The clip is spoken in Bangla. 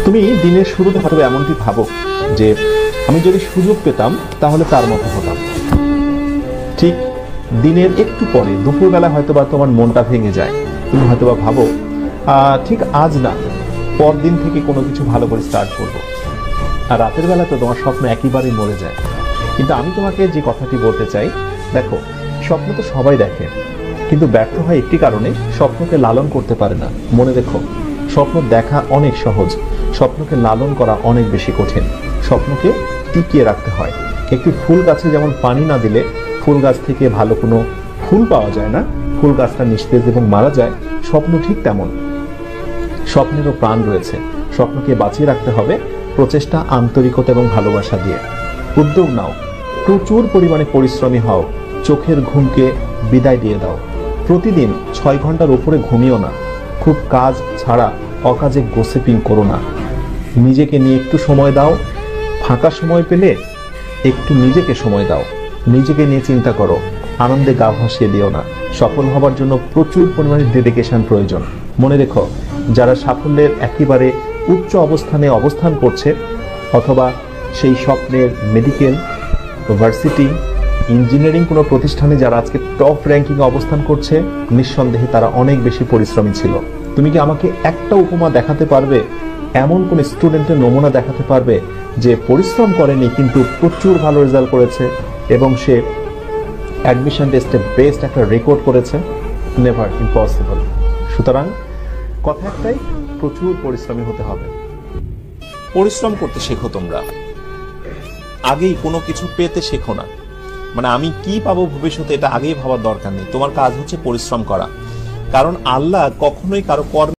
তুমি দিনের শুরুতে হয়তো এমনটি ভাবো যে আমি যদি সুযোগ পেতাম তাহলে তার মতো হতাম। ঠিক দিনের একটু পরে দুপুরবেলা হয়তোবা তোমার মনটা ভেঙে যায়। তুমি হয়তোবা ভাবো ঠিক আজ না, পরদিন থেকে কোনো কিছু ভালো করে স্টার্ট করবো। আর রাতের বেলা তো তোমার স্বপ্ন একেবারেই মরে যায়। কিন্তু আমি তোমাকে যে কথাটি বলতে চাই, দেখো, স্বপ্ন তো সবাই দেখে, কিন্তু ব্যর্থ হয় একটি কারণে, স্বপ্নকে লালন করতে পারে না। মনে রেখো, স্বপ্ন দেখা অনেক সহজ, স্বপ্নকে লালন করা অনেক বেশি কঠিন। স্বপ্নকে টিকিয়ে রাখতে হয়। একটি ফুল গাছে যেমন পানি না দিলে ফুল গাছ থেকে ভালো কোনো ফুল পাওয়া যায় না, ফুল গাছটা নিস্তেজ এবং মারা যায়, স্বপ্ন ঠিক তেমন। স্বপ্নেরও প্রাণ রয়েছে। স্বপ্নকে বাঁচিয়ে রাখতে হবে প্রচেষ্টা, আন্তরিকতা এবং ভালোবাসা দিয়ে। উদ্যোগ নাও, প্রচুর পরিমাণে পরিশ্রমী হও, চোখের ঘুমকে বিদায় দিয়ে দাও। প্রতিদিন 6 ঘন্টার উপরে ঘুমিও না। খুব কাজ ছাড়া অকাজে গোসিপিং করো না। নিজেকে নিয়ে একটু সময় দাও। ফাঁকা সময় পেলে একটু নিজেকে সময় দাও। নিজেকে নিয়ে চিন্তা করো, আনন্দে গা ভাসিয়ে দিও না। সফল হবার জন্য প্রচুর পরিমাণে ডেডিকেশন প্রয়োজন। মনে রেখো, যারা সাফল্যের একেবারে উচ্চ অবস্থানে অবস্থান করছে, অথবা সেই স্বপ্নের মেডিকেল, ভার্সিটি, ইঞ্জিনিয়ারিং কোনো প্রতিষ্ঠানে যারা আজকে টপ র্যাঙ্কিংয়ে অবস্থান করছে, নিঃসন্দেহে তারা অনেক বেশি পরিশ্রমী ছিল। তুমি কি আমাকে একটা উপমা দেখাতে পারবে, এমন কোন স্টুডেন্টের নমুনা দেখাতে পারবে যে পরিশ্রম করেনি কিন্তু প্রচুর ভালো রেজাল্ট করেছে এবং সে অ্যাডমিশন টেস্টে বেস্ট একটা রেকর্ড করেছে? Never, impossible. সুতরাং কথা একটাই, প্রচুর পরিশ্রমী হতে হবে। পরিশ্রম করতে শেখো তোমরা, আগেই কোনো কিছু পেতে শেখো না। মানে আমি কি পাবো ভবিষ্যতে এটা আগেই ভাবার দরকার নেই। তোমার কাজ হচ্ছে পরিশ্রম করা, কারণ আল্লাহ কখনোই কারো কর্ম